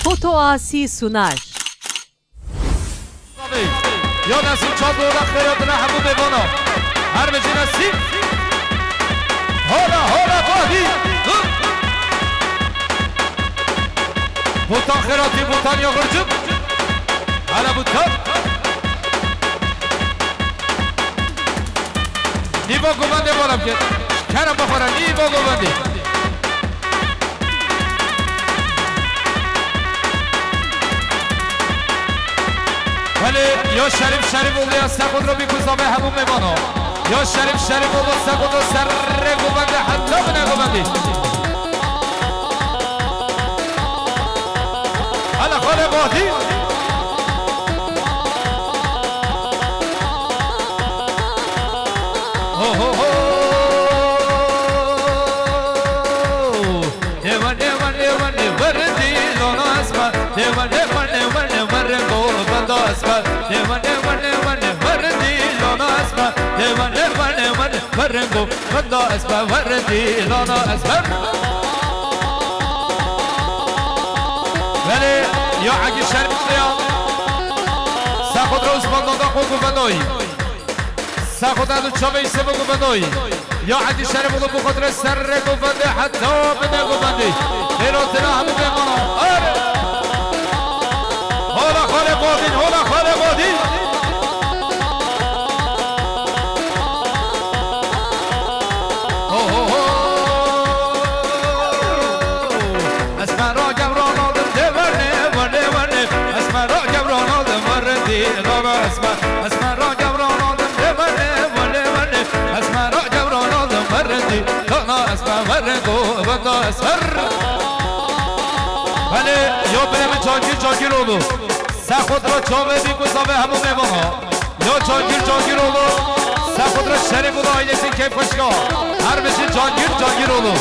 Foto Asi sunar. یا نسیم چند دورا خیرات نحبو ببانا هر بجی نسیم هولا بادی بوتان خیراتی بوتان یا غرجب حالا بوتان نیبا گوبنده بارم که کرم بخورم نیبا گوبنده ولی یا شریف بوده از سخود رو بیکوزا به همون میمانو یا شریف بوده سخود رو سر گوبنده حتی بنه گوبنده حالا خاله بادی دیوان وردی لونو اسما دیوان ورنگو بندو اسما دیوان وردی لونو اسما دیوان ورنگو بندو اسما وردی لونو اسما ولی یا عقی شرف دیا سخود روز بندو دا خوگو بندوی سخود ادو چاوی سبگو بندوی یا عقی شرف بودو بخاطر سر گو بنده حتی بنده گو بندی خیراتنا همو بمانو هولا خاله بادین اسمه را گوران آدم دیورنه اسمه را گوران آدم وردی لانا اسمه را گوران آدم دیورنه اسمه را گوران آدم وردی لانا اسمه ورگو بنده اسمر ولی یا بریم جانگیر اولو سخود را چاوه بیگوزا به همون میمانا یا جانگیر اولو سخود را شریف اولو آیلسی کیف کشگاه هر بشین جانگیر اولو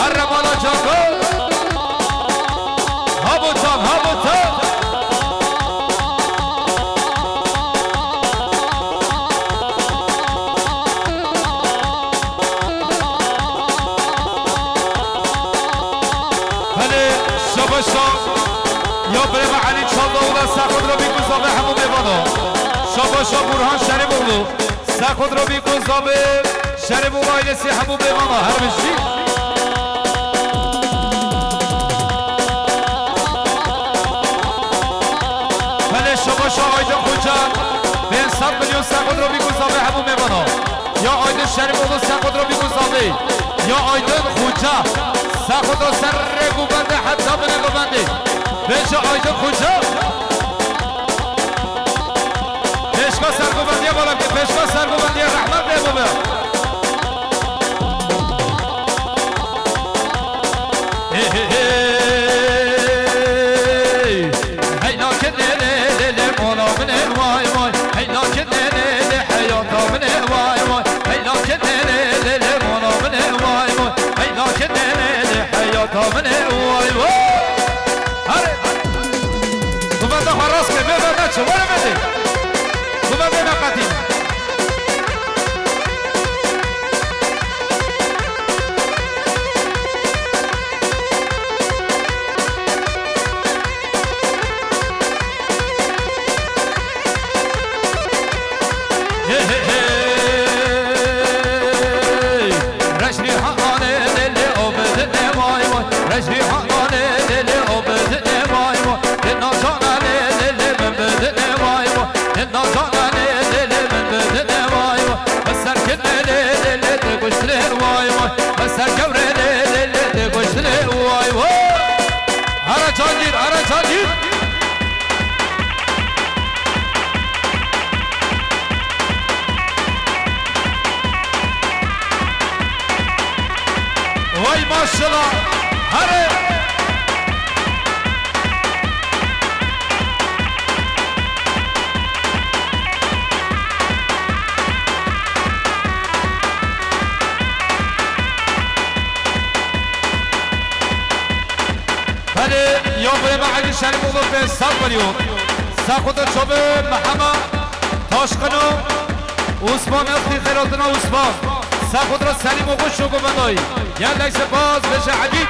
هر رمالا جانگو هابو جان یا بریم علی چالده اولا سخود رو بیگوزا به همون میبانو شاباشا برهان شریف اولو سخود رو بیگوزا به شریف اولو آیلسی همون میبانو هر بشی ولی شاباشا آیده خوچان به 100 میلیون سخود رو بیگوزا به همون میبانو یا آیده شریف اولو سخود رو بیگوزا به یا آیده خوچان سخود رو سر گوبنده حتی بنه گوبنده بچه آیده خوچا پشکا سرگوبندیه بارم که پشکا سرگوبندیه رحمت بیمو بیا هی ناکن لیلی مولا منه وای هی ناکن لیلی حیاتا منه وای هی ناکن لیلی مولا منه وای هی ناکن لیلی حیاتا منه وای ببنده خراس که ببنده چه باره بده ببنده نقدی رشنی حقانه دلی عبدنه وای رشنی حقانه دلی عبدنه وای جانگیر وای ماشالله هره یا بریم علی شریف اولو به 100 میلیون سخود چوبه محمد تاشقنو عثمان اختی خیراتنا عثمان سخود را سلیم و خوش شو گمنایی یه لیس باز بشه عجیب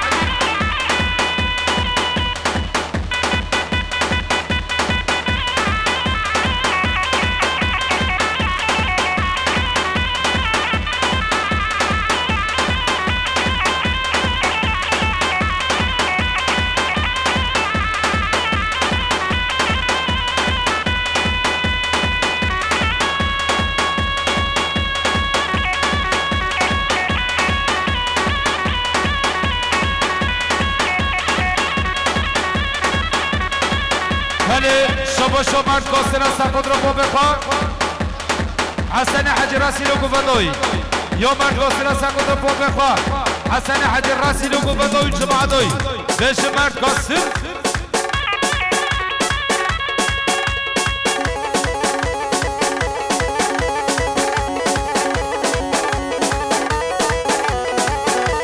بله شما مرد کاستن از سرخود را با بخواه حسن حجی رسیل و گوبندوی یا مرد کاستن از سرخود را با بخواه حسن حجی رسیل و گوبندوی جماعتوی بشه مرد کاستن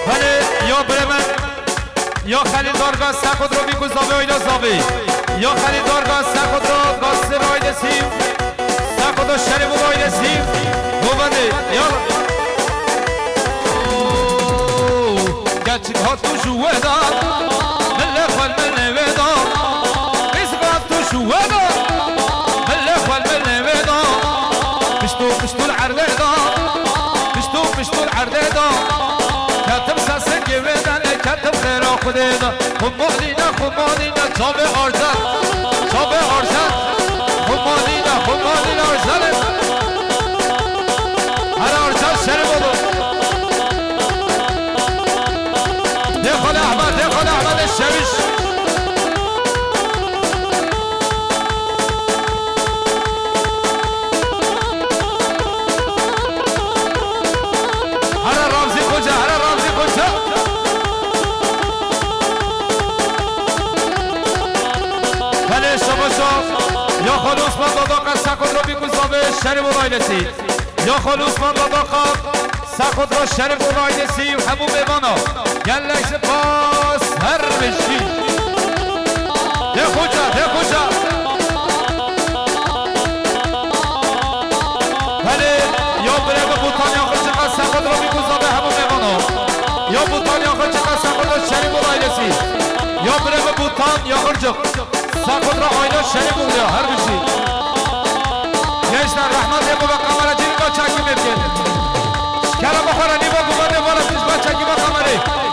بله یا برمن یا خریدار گاز سرخود را بیگو زاوه اینا زاوه یا خریدار گاز سرخود را گاز سر آیده سیم سرخود را شریف و آیده سیم گوبنده یا گرچک ها تو شوه دا مله خوال مله ویدا بیسک ها تو شوه دا مله خوال مله ویدا پشتو العرده دا پشتو العرده دا کتب ساسه گویدن کتب خیرا خوده دا خمالینه چابه آرزد خمالینه آرزد هر آرزد شرم بودو دخل احمد الشویش هر رمزی خوجه بله شما یا خالو عثمان دادا سرخود را بیگو زاوه شریف و رایلسی یا خالو عثمان دادا سرخود را شریف و رایلسی همون میوانا گلک سپاس هر بشی ده خوجه بله یا بره به بوتان یا خود سرخود را بیگو زاوه همون میوانا یا بوتان یا خود سرخود را شریف و رایلسی یا بره به بوتان یا خود سرخود را آینا شریف بوده هر بشی گشتن رحمت یه با قمره جیلی با چکی میرکن شکره بخوره نیبا گوبنده بالا پیش با چکی با قمره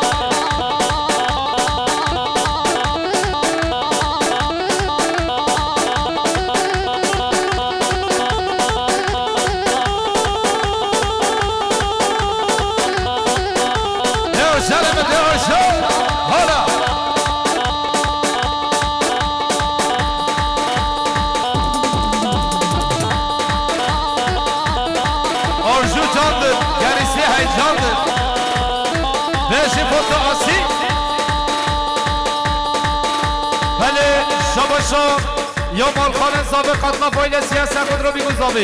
بله شما یا مالخانه زاوه قطلاف آیله سیاه سرخود را بیگو زاوه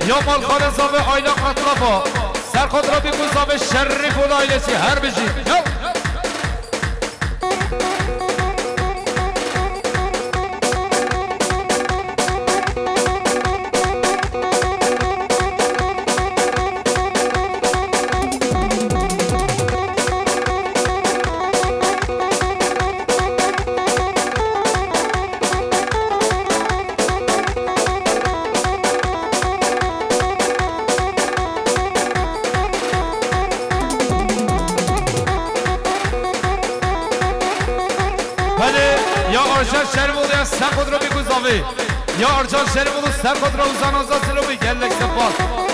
یا مالخانه زاوه آیله قطلاف سرخود را بیگو زاوه شریف و آیله سیاه هر بجید یا آرشان شریف بوده از سرخود را بیگو زاوه یا آرشان شریف بوده سرخود را اوزان آزاد سلو گلک سپاس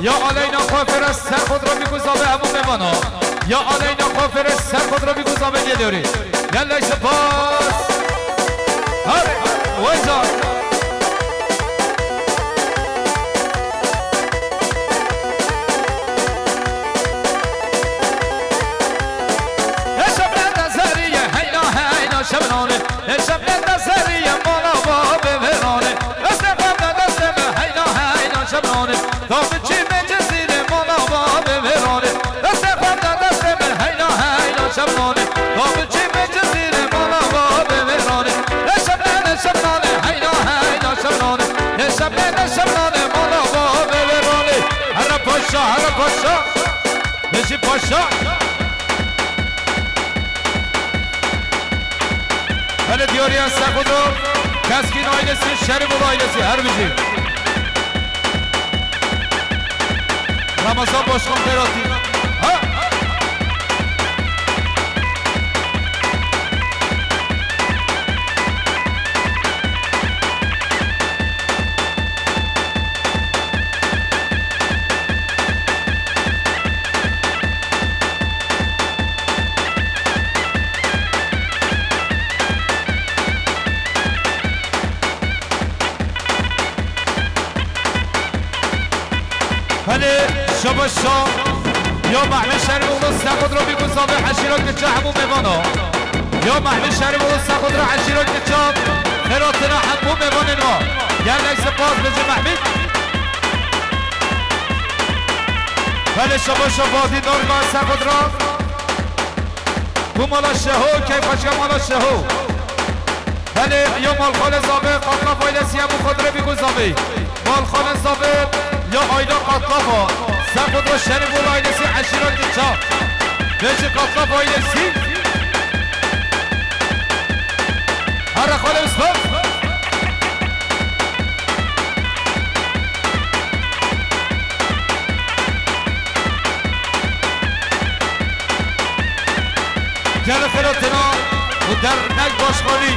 یا علینا خافر از سر خود را بیگذابه همون بمانا یا علینا خافر از سر خود را بیگذابه یه دوری یلا سپاس هره ویزا شبنه دزریه هینا هینا شبنانه شبنه نشمه نشمنانه مالا با ببرانه هر پاشا بشی پاشا بله دیاری از سخود رو کسکین آیلسی شریف و آیلسی هر بیشی رمضان باشکن پیراتی بله شما شام یا محمد شریف اولو سخود رو بیگو صابه حشیرات که چه همون میوانا یا محمد شریف اولو سخود رو حشیرات که چه خیراتنا همون میوانه نوا گرد اکس پاس بزی محمد بله شما شام بادی دارگاه سخود را بو مالا شهو کیف اشکا مالا شهو بله یا مالخان زابه قاطلا فایلسی همون خود رو بیگو صابه مالخان زابه یا آیلا قطلافا سخود رو شریف و آیلسی عشیرات چا بچه قطلاف آیلسی هر خاله اسفاد گل خیراتنا و در نگ باشخالی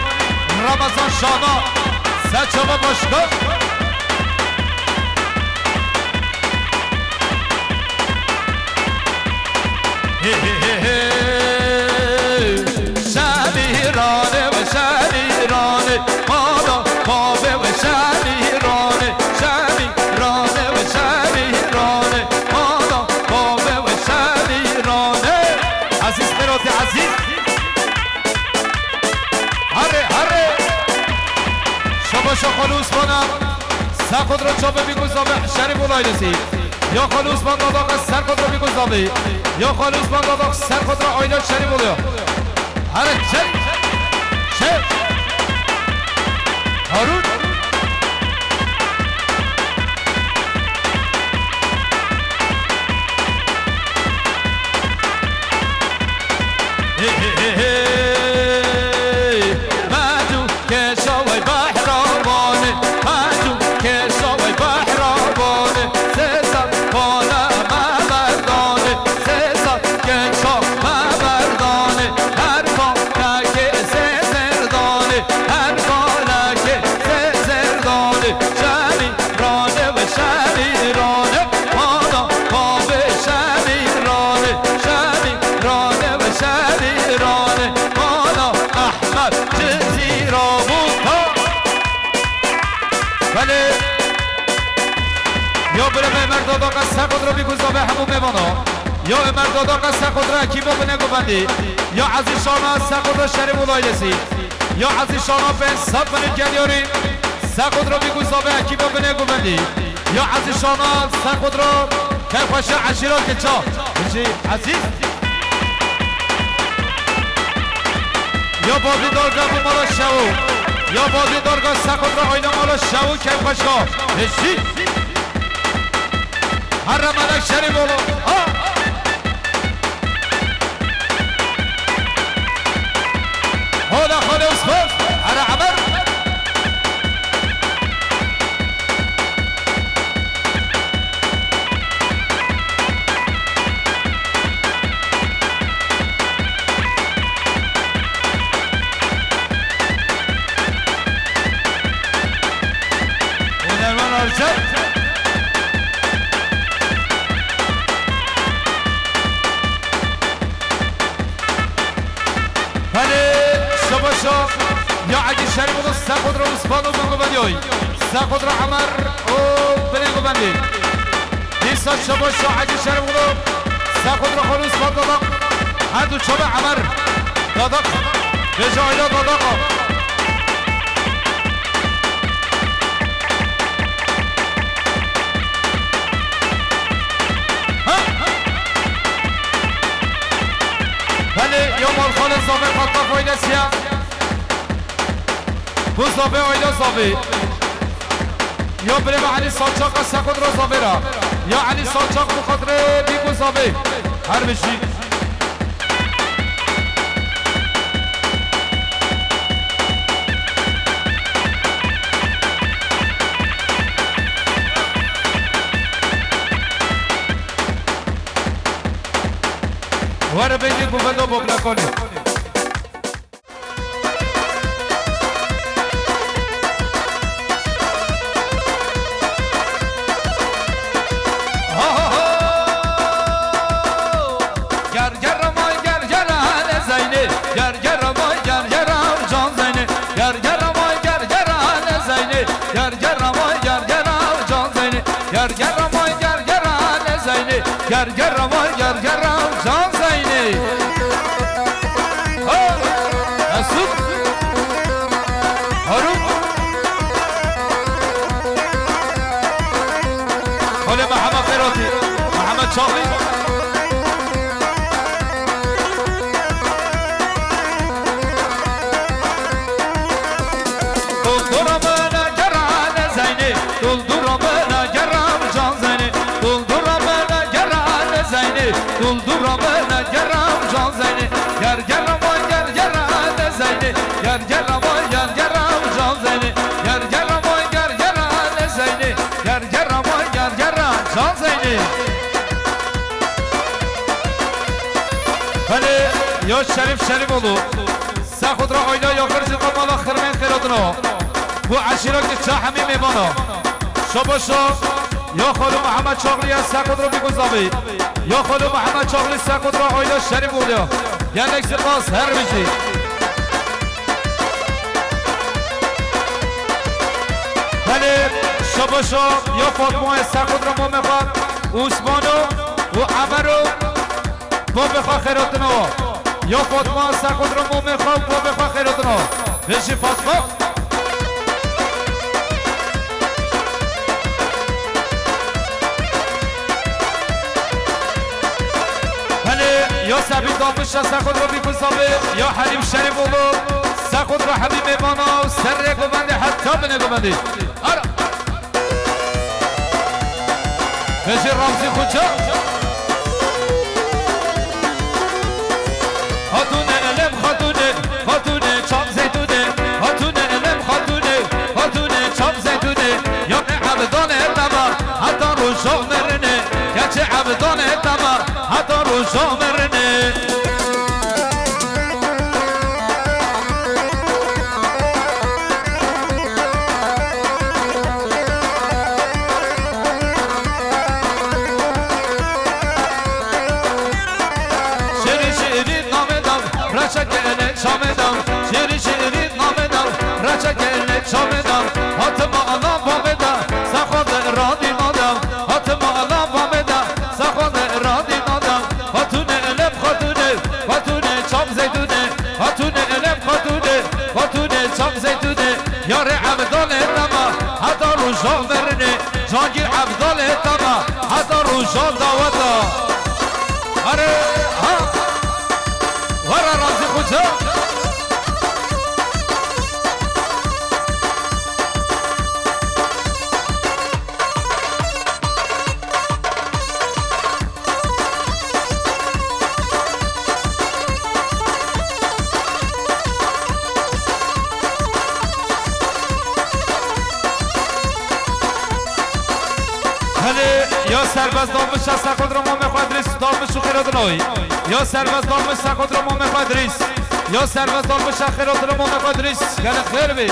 رمضان شانا سچابا باشگاه شمیرانه و شمیرانه مالا بابه و شمیرانه شمیرانه و شمیرانه مالا بابه و شمیرانه عزیز قرات عزیز هره شما خلوص کنم سخود رو چابه بیگوزامه شریف اولای رسید یا خلوص من داداق سر خود را بیگذابی یا خلوص من داداق سر خود را آیلات شریف بولیا هره چه هارون مادو که شوی بحرابانه مادو که شوی بحرابانه سزد بالا مردانه سزد که شو مردانه هر بالا که سزردانه هر بالا که سزردانه شمیرانه و شمیرانه مانا باب شمیرانه شمیرانه و شمیرانه مانا احمد جزیرا بوتا بله یا بله مردادا قصه خود را بیگذابه همون میوانا یا مردادا قصه خود را حکیما بنگو بندی یا عزیزشانا قصه خود را شریف اولایلسی یا عزیزشانا به انصاب بنید گلیاری قصه خود را بیگذابه حکیما بنگو بندی یا عزیزشانا قصه خود را که خوشه عشیرات که چا بچی عزیز یا بازی دارگاه بو مالا شو یا بازی دارگاه سخود را آینا مالا شو که خوشگاه بچی هر ملک شریف بولو حالا خاله اسفاد هر عمر ونرمان آرشد شباشا یا عجی شریف و سخود را اسپانو بنگو بندی سخود را عمر او بنگو بندی دیسا شباشا عجی شریف و سخود را خلوص بند داداق هر دو چوب عمر داداق به جایلا داداق بله یا مالخان زابه خطا فایده سیا بو زابه آیلا زابه یا بریم علی سالچاق از سکون روزا برا یا علی سالچاق بخاطر بیگوزابه هر بشی وارا بگید بودو بگلا کنی گر گر وای گر گر جان زینی اسود هارون حال محمد خیراتی محمد چاقی Duldurama geram can zeyni Ger gerama ger geram zeyni Ger gerama ger geram can zeyni Ger gerama ger geram zeyni Ger gerama ger geram can zeyni Hani ya Şerif Şerifoğlu Sen khudra oyna yakır zilqamala khirmen khiradına Bu aşira ki çahami mebana Şabaşa یا خالو محمد چاقلی از سقط رو بیگذابی یا خالو محمد چاقلی سقط رو آیدا شریف بودیا یعنی یک سپاس هر بیشی ولی شباشا یا فاطمه سقط رو ما میخواد عثمانو و عمرو با بخواه خیراتنا یا فاطمه سقط رو ما میخواد با بخواه خیراتنا بشی فاطمه یا سبیل دامش سخود رو بیگذابه یا حلیم شریف اولو سخود رو حبیب ایمانا و سر گوبنده حتی بنه گوبنده آرا بشی رمزی خودجا خاتونه علم خاتونه خاتونه چام زیتونه خاتونه علم خاتونه خاتونه چام زیتونه یا عبدان اتما حتی رو شاق مرنه گچه عبدان اتما حتی رو شاق مرنه یار عبدال تما حتی روشا مرنه جانگیر عبدال تما حتی روشا داوتا آره ها ورا رازی خوچا یا سرباز دامش سخود رو ما میخواد ریس دامش و خیرات نوی یا سرباز دامش سخود رو ما میخواد ریس یا سرباز دامش خیرات رو ما میخواد ریس گل خیر بی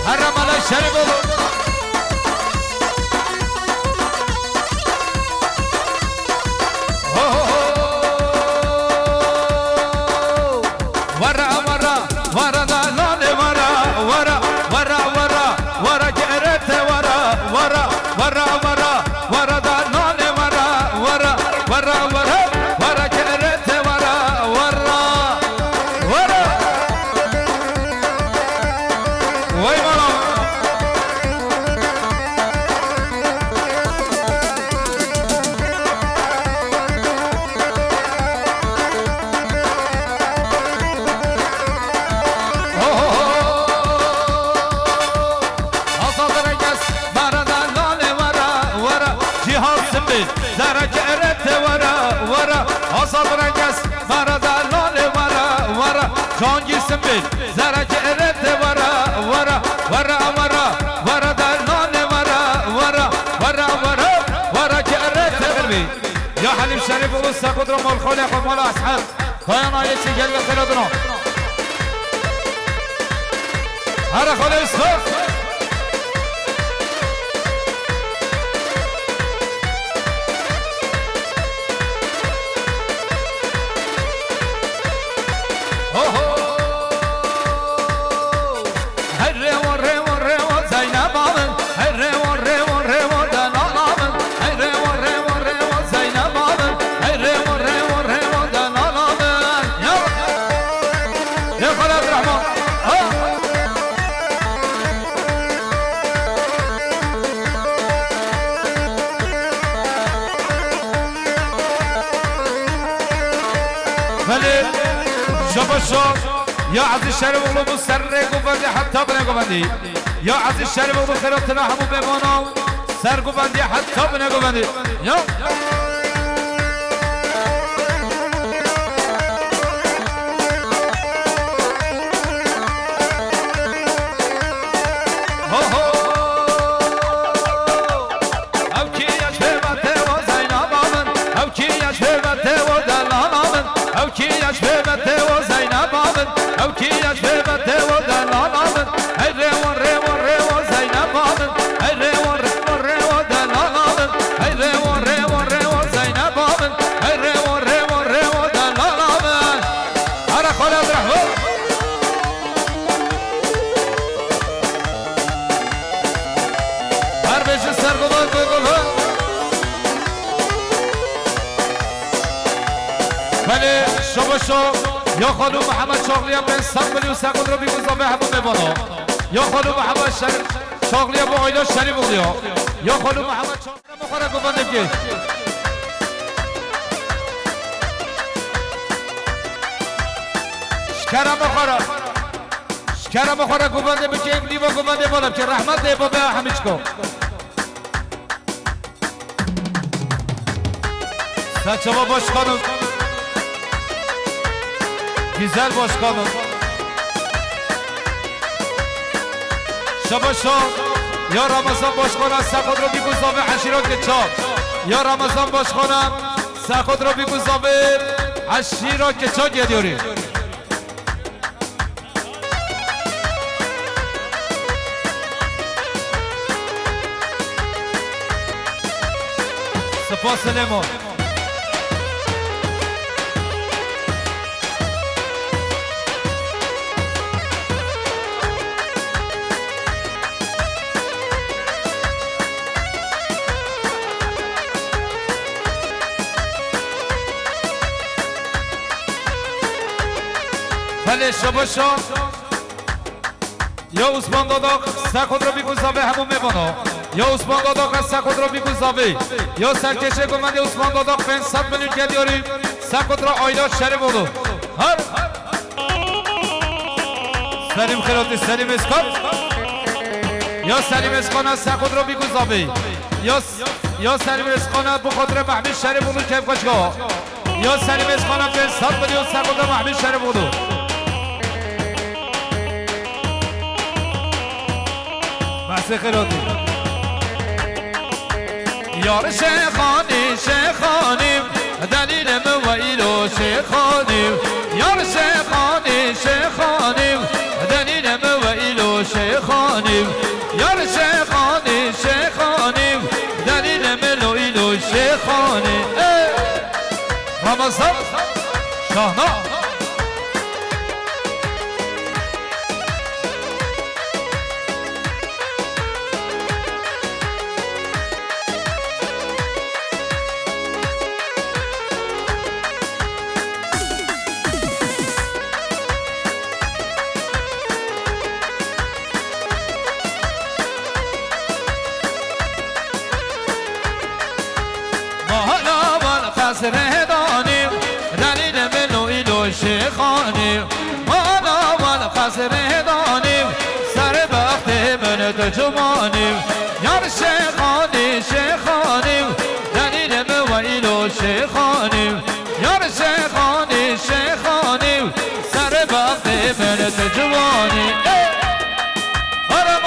هر رمالا شریف بولو ورا ورا ورا دالان ورا ورا ورا ورا ورا گرت ورا ورا ورا ورا ورا دالان ورا ورا ورا ورا ورا گرت ورا ورا ورا وای مالا بگو سخود رو مال خالق و مال اصحاب پایان آیه چی گل خیراتنا هر خاله اسفر يا عزيز الشارب وغلو سرق وفندي حتى بنك وفندي يا عزيز الشارب وغلو خيراتنا حبو بيبانا سرق وفندي حتى بنك وفندي يا يا خالو محمد شاغلي ابو استقبل وسقط رو بيگذار به همون ببانا يا خالو محمد شاغلي ابو عيلا شريف بوديا يا خالو محمد شاغلي مخوره گفنده که شکر مخوره گفنده بکه این لیوا گفنده بالا که رحمت ده بابا همیچکو سچما باش خانم güzel başkanım Şabaşo Ya Ramazan başkanım Sakod رو بگذار عشیرات کچاب یا رمضان başkanım Sakod رو بگذار عشیرات کچاب گلیوری سپاس لیمون بله شباشا یا عثمان داداق سخود رو بگذار همون میبانا یا عثمان داداق سخود رو بگذار یا سرکشه گمند عثمان داداق 500 میلیون گلیاری سخود را آیلات شره بودو هر سلیم خیراتی سلیم اسکان یا سلیم اسکان سخود رو بگذار یا سلیم اسکان بخاطر محمید شره بودو کیف کشگاه یا سلیم اسکان 500 میلیون سخود را محمید شره بودو بحث خیراتی یار شیخانی دلیل مویلو شیخانی یار شیخانی دلیل مویلو شیخانی یار شیخانی دلیل مویلو شیخانی رمضان شاهنا رهدانیم دلیل منو ایلو شیخانیم مانا من قصر رهدانیم سر وقت من تجمانیم یار شیخانیم دلیل منو ایلو شیخانیم یار شیخانیم سر وقت من تجمانیم آره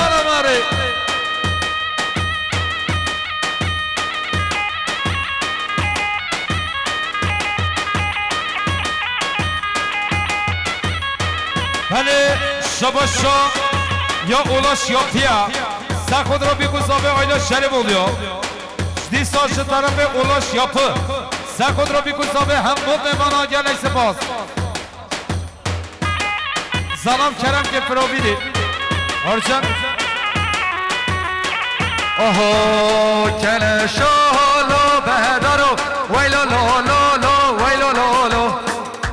بله شباشا یا اولاش یا پیا سر خود را بیگوزا به آیلا شریف oluyor دی ساشه طرف اولاش یا پı سر خود را بیگوزا به هم بود مهمانا گله سپاس سلام کرم که فروبیدی آرچان اوهو کل شالو بهدارو ویلو لو لو لو ویلو لو لو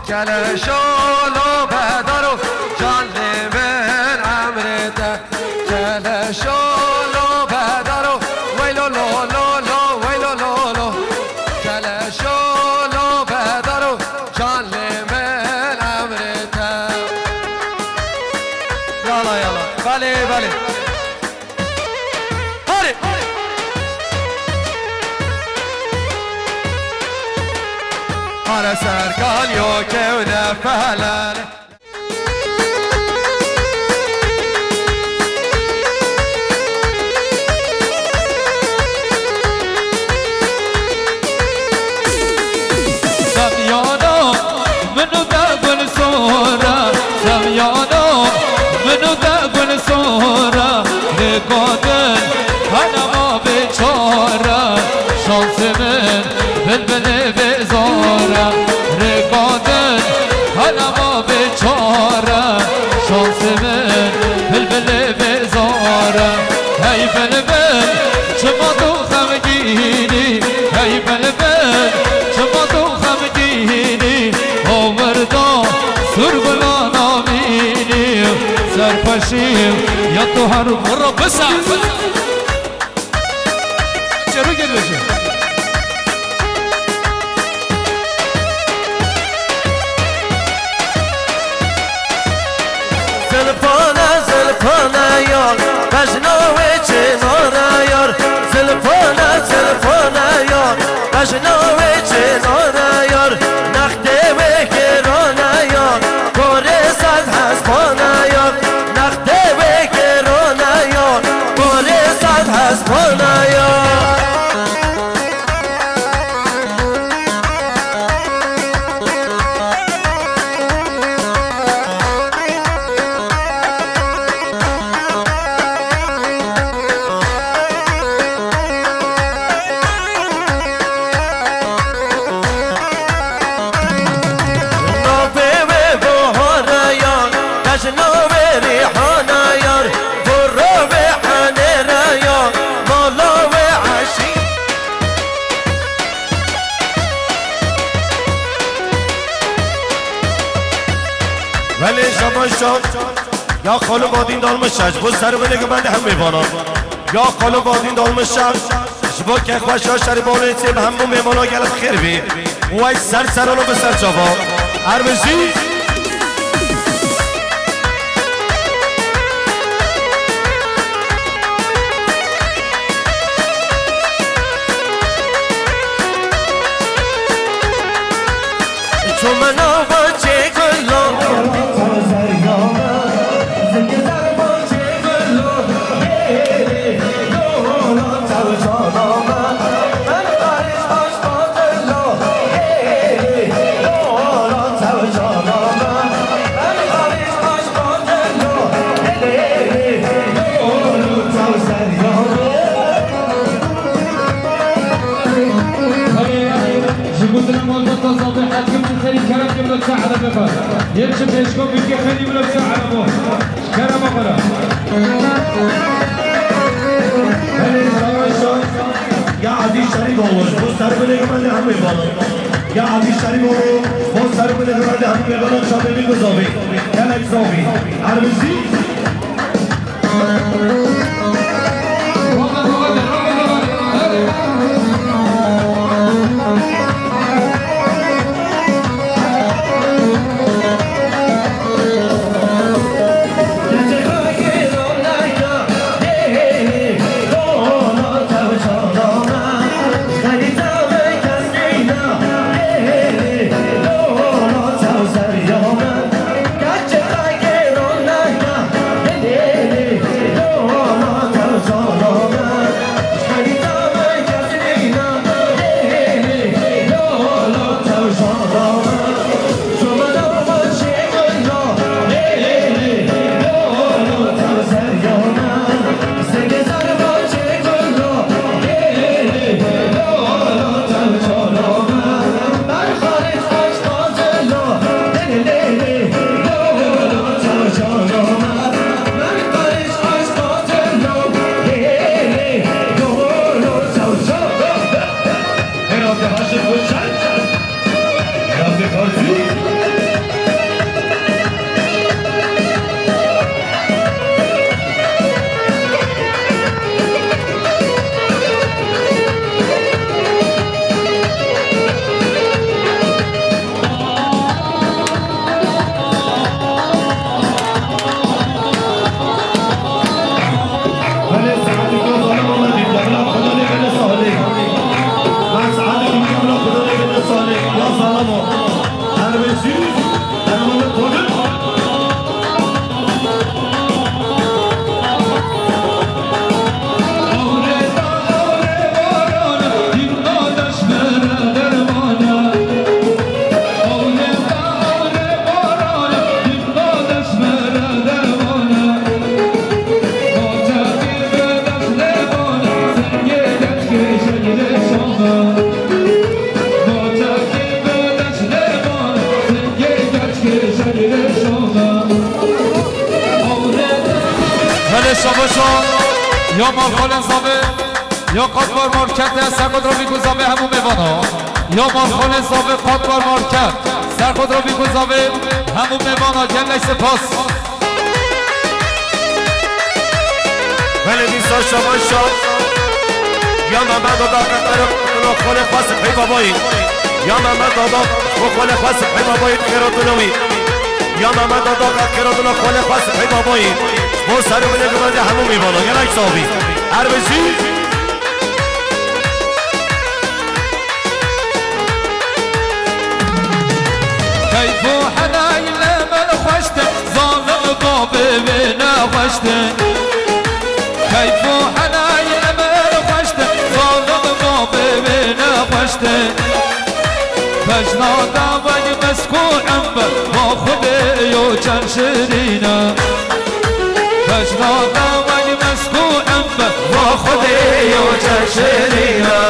کل شالو بهدارو جان من امرته کل شالو بهدارو ویلو لو لو لو ویلو لو لو کل شالو بهدارو جان من امرته یالا یالا بله بله على سرقال يوكي ونفهلان سميانو منو تقبل صورة سميانو منو تقبل صورة لقادن أنا ما بيشارة شانس من بلبل بزارة رقادن أنا ما بيشارة شانس من بلبل بزارة هاي بلبل شما تو خمجيني هاي بلبل شما تو خمجيني آوردا سربلا ناميني سرپشیم یا تو هر مرا بسر چرا گل بشه زلپانه یار بجناوی چناره یار زلپانه یار بجناوی چناره یار نخته بکرانه یار گوره صد حسبانه یار نخته بکرانه یار گوره صد حسبانه یار ولی شباشان یا خالو بادین دالمشش بود سر بله که بنده هم میبانم یا خالو بادین دالمشش شبا که خوشا شری بالوی تیم همون میمانا گلب خیر بی وای سر سرانو به سر جابا ارمزی چون من آواجه گلو يمشي بيشكو بيجي خلي من الساعة مو كلام أخرى یا عادی شریف olur bu sarı bile gömelde هم میبانم یا عادی شریف olur bu sarı bile gömelde هم میبانم شاملی گذابی کلک زابی ارمزی ولی شباشان یا مالخال انصابه یا قادبار مارکت سر خود را بیگذابه همون میوانا یا مالخال انصابه قادبار مارکت سر خود را بیگذابه همون میوانا جلش سپاس ولی دیسا شما شد یا محمد دادا قطر خال خاص پی بابایی یا محمد دادا خال خاص پی بابایی خیراتونوی یا محمد دادا خیراتون خال خاص پی بابایی با سر بله که بنده همون میبانا گلک صابی هر بشی کیف و حنای لمن خوشته ظالم بابه و نخوشته کیف و حنای لمن خوشته ظالم بابه و نخوشته فجنادا و مسکوعم با خود یو چند شرینه فجنادا و مسکوعم با خود یو چند شرینه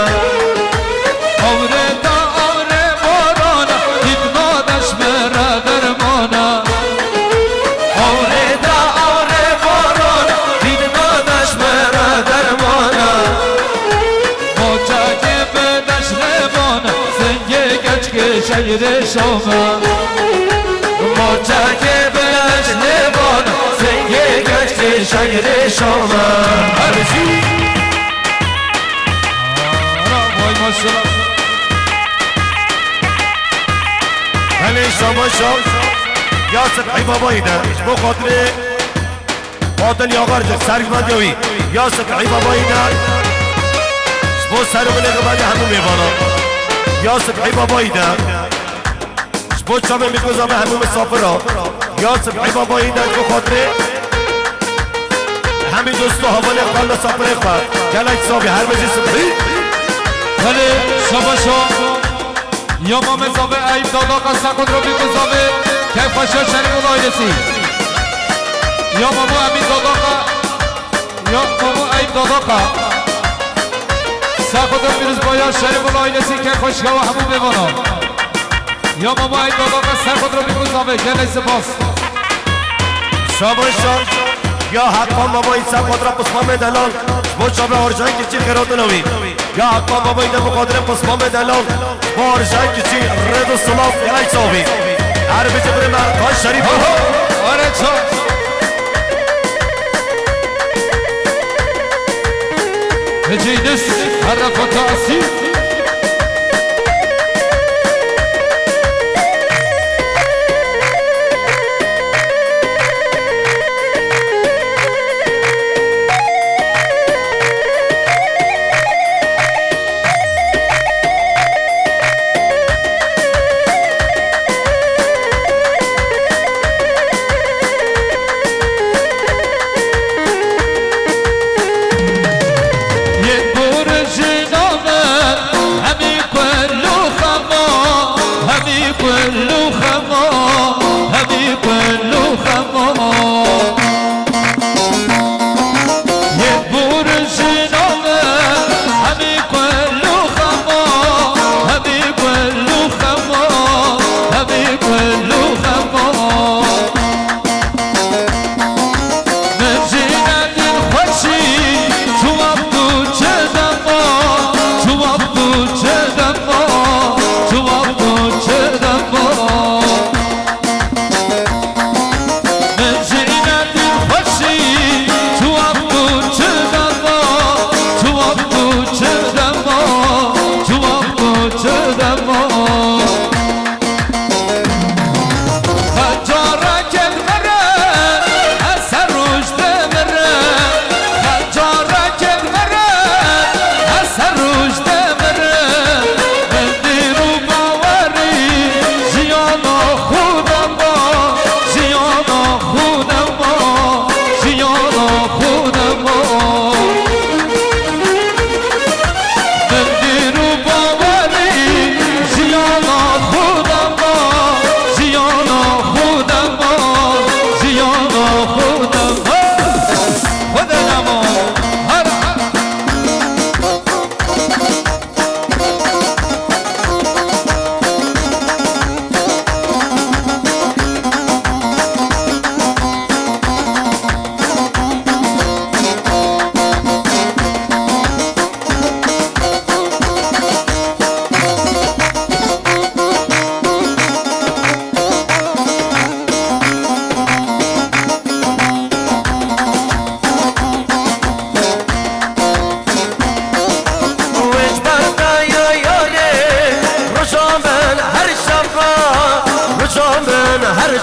آوره دا آوره بارانا دیدنادش مرا درمانا آوره دا آوره بارانا دیدنادش مرا درمانا موچا که بدش نبانا سنگه گچ که شیر شما موچا که بدش نبانا سنگه گچ که شیر شما هرشی وای ماشالله ولی شما شد یا سبحی بابایی ده با خاطر قاتل یا غرج سرگمند یاوی یا سبحی بابایی ده با سر و بله که بنده همون میوانا یا سبحی بابایی ده با چامه میگذابه همون مسافر را یا سبحی بابایی ده با خاطر همین دوستو حواله اقبال مسافر اقبال گلک صابی هر بجی سبحی ولی شباشو یا ما مزابه عیب دادا قصه خود رو بیگذابه که خوشا شریف الایرسی یا مامو امین دادا یا مامو عیب دادا سه خود رو بیروز باید شریف الایرسی که خوشگاه و همون بمانا یا مامو عیب دادا سه خود رو بیگذابه که نیست باز شاباشان یا حقان بابا این سب خود را پسمان دلال با شابه آرژان کچی خیرات نوی یا حقان بابا این مقادر پسمان دلال با آرژان کچی رد و سلاف یلی صابی هر بیچه بره مرکان شریف آره چون هجینس حرف و تأثیر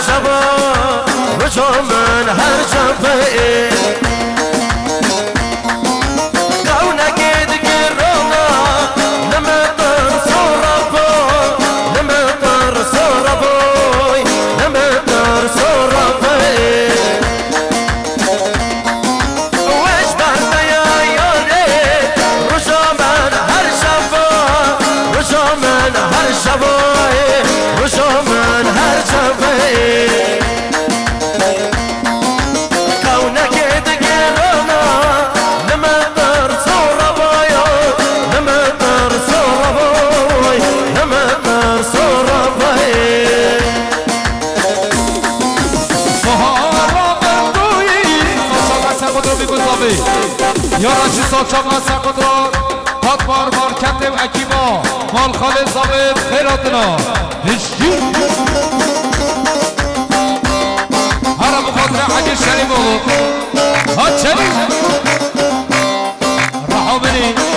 شبا رجا من هر شبا قونك دقرونا نمطر صوربو نمطر صوربوي نمطر صوربوي وش بعد يا يوري رجا من هر شبا رجا من هر شبا رجا من هر شبا یا راشی ساچاق نسا قدرات پاد بار کتب اکیما مال خاله زابط خیراتنا هشکی هر بخاطر حاجی شریف بولو ها چلی رحا بینی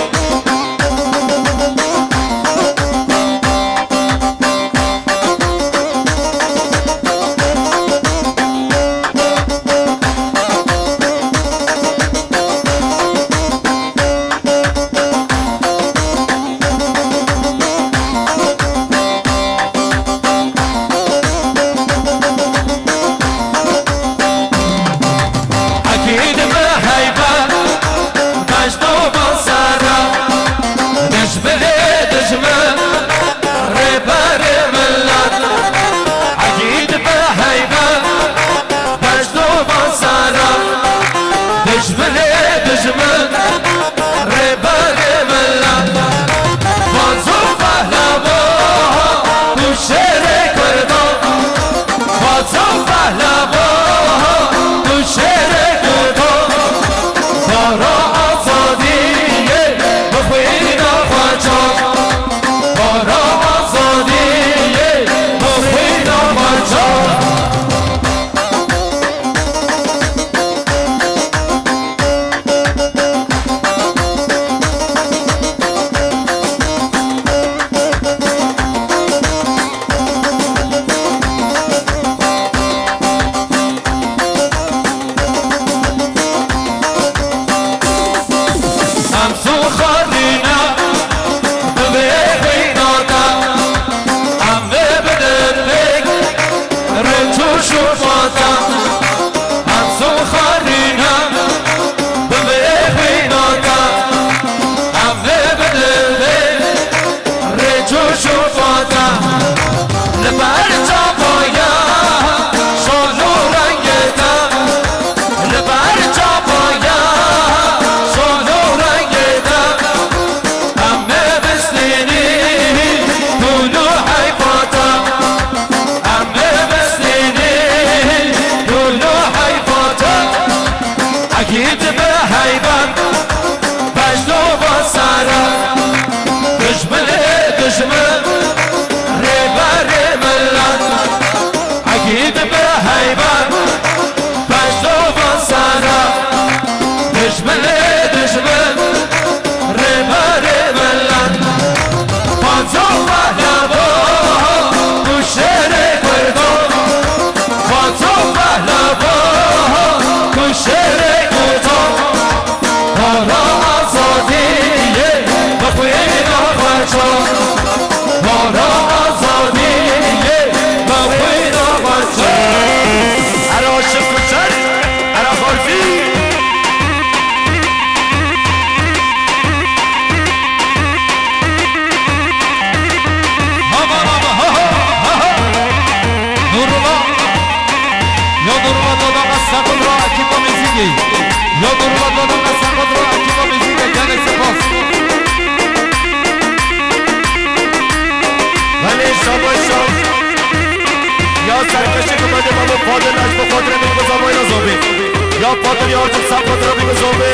یا پاتر یارتم سب را میگذابه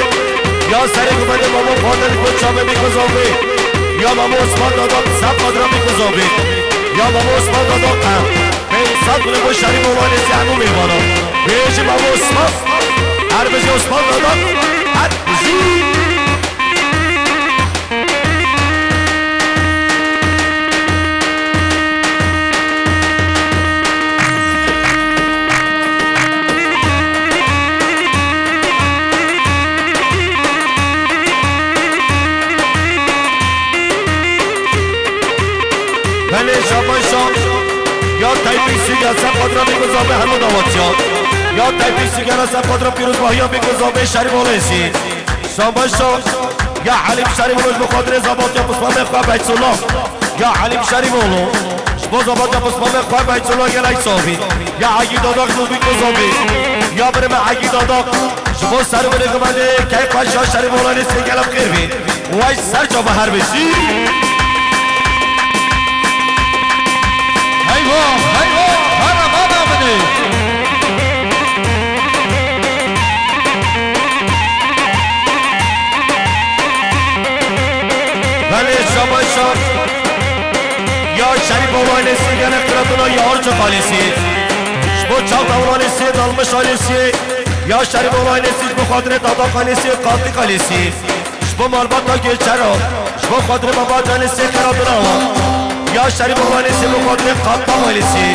یا سر گوبده مامو پاتر کچامه میگذابه یا مامو اسمان دادم سب را میگذابه یا مامو اسمان دادم به سب کنه با شریف موانی زیانو میبانم بیش مامو اسمان هر بجی اسمان دادم هر بجی سیگر سب خود را میگذار به همون داواتیان یا تایپی سیگر سب خود را پیروز باهی ها میگذار به شریف آلیسی شاباش یا حلیم شریف روش بخاطر زباد یا پسمان خواه بیت الله یا حلیم شریف اولو شما زباد یا پسمان خواه بیت الله یا لیسابی یا عگی داداق نوبی گذابی یا برم عگی داداق شما سر بره گمانده که خواه شاه شریف آلیسی گلم خیر بی وای سر جا بهر بشی هیوا هرمان آمده بله شاباشان یا شریف آوانسی گل اختراتونا یا هرچه خالیسی شبو چاق آوانسی دالمش آلیسی یا شریف آوانسی شبو خاطر دادا خالیسی قاطی خالیسی شبو مالبات ها گیچرا شبو خاطر بابا جانسی اختراتونا یا شریف آوانسی شبو خاطر قاطا خالیسی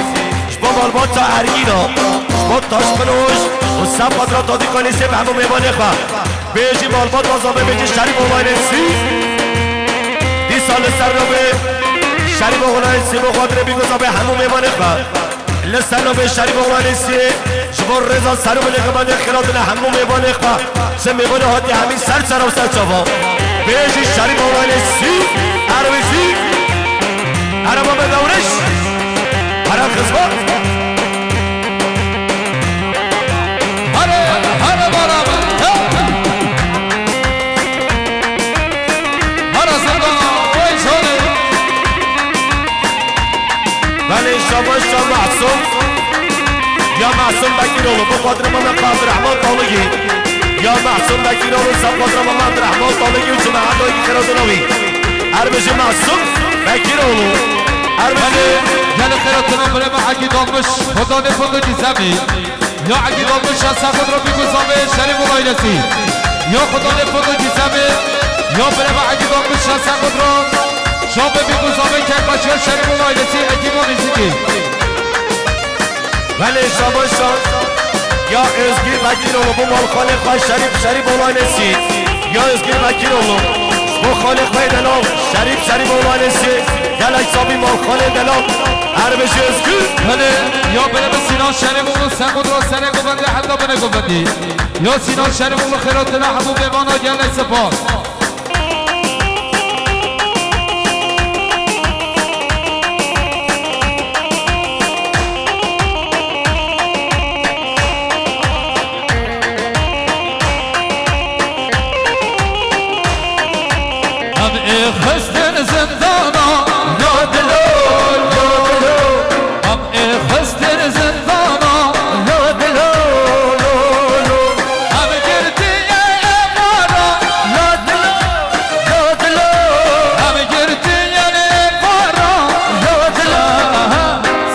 شبو مالبات ها ارگینا شبو تاش کنوش و سب خاطر دادی خالیسی به همون میبانی خواه بیجی مالبات بازامه بیجی شریف آوانسی دی سال سر رو به شریف آوانسی به خاطر بیگذار به همون میمانه خواه لسر رو به شریف آوانسی شما رضا سر رو به لگمانه خیراتون همون میمانه خواه سه میمانه هاتی همین سر و سر چاوا بیشی شریف آوانسی عربیسی عربا به دورش عرب خزبان شاباش شا معصوم یا معصوم بکیر اولو بو خاطر مامان عبدالرحمن طالقی یا معصوم بکیر اولو سب خاطر مامان عبدالرحمن طالقی و جماعت هایی که خیراتونوی عربش معصوم بکیر اولو عربش گل خیراتونا بله ما عقید آمش خدا نفوق جزمی یا عقید آمش از خود را بگذامه شریف و غیرسی یا خدا نفوق جزمی یا بله ما عقید آمش از خود را شاب بگذامه که بچه شریف و غیرسی عقید آمشی ولی شاباشان یا ازگیر بکیر اولو بو مال خالق خواه شریف اولانسی یا ازگیر بکیر اولو بو خالق خواه دلال شریف اولانسی گل اکسابی مال خالق دلال عربش ازگیر بله یا بله به سینان شریف اولو سخود را سره گفنده حتی بنه گفندی یا سینان شریف اولو خیراتنا حبوب ایمانا گل سپاس خستن زندانا لا دلو ام خستن زندانا لا دلو ام گرتی امارا لا دلو ام گرتی امارا لا دلو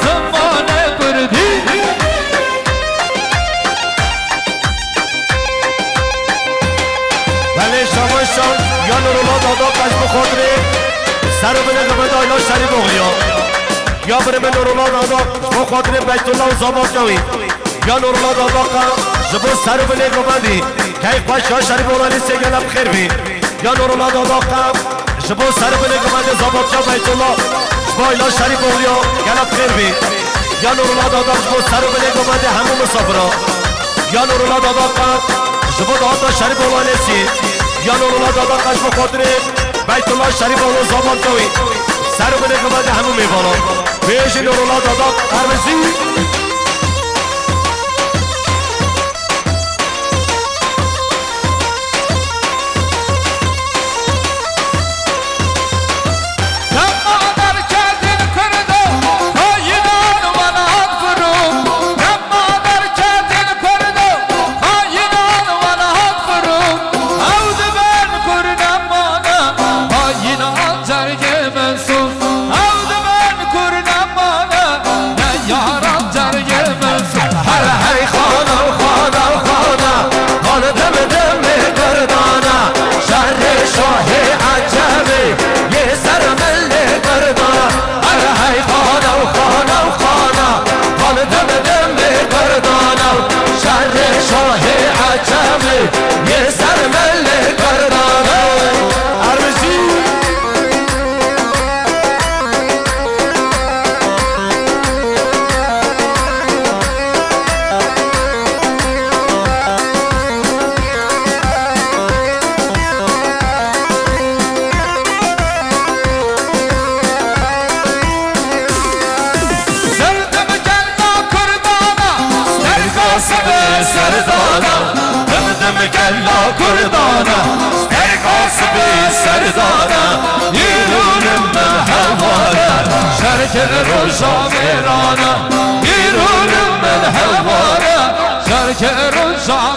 زمان کردی ولی شماشان یا نورالله دادا قشم خودره سر و بله گمه دایلا شریف اغلیا یا بره به نورالله دادا شما خاطره بیت الله و زاباد جاوی یا نورالله دادا جبو سر و بله گمه دی که ایک باش یا شریف اغلانی سیگلم خیر بی یا نورالله دادا جبو سر و بله گمه دی زاباد جا بیت الله شما ایلا شریف اغلیا گلم خیر بی یا نورالله دادا جبو سر و بله گمه دی همون مسافرا یا نورالله دادا جبو دادا شریف اغلانی سی یا نورالله دادا قشم خاطره بیت الله شریف اولو زاباد جاوی سر و بده قبل همون میبانا بیش نورالله دادا قرمزی Yar amcar قاسب سردانه دم کلا کردانه در قاسب سردانه ایرونم من هواره شرک روشا میرانه ایرونم من هواره شرک روشا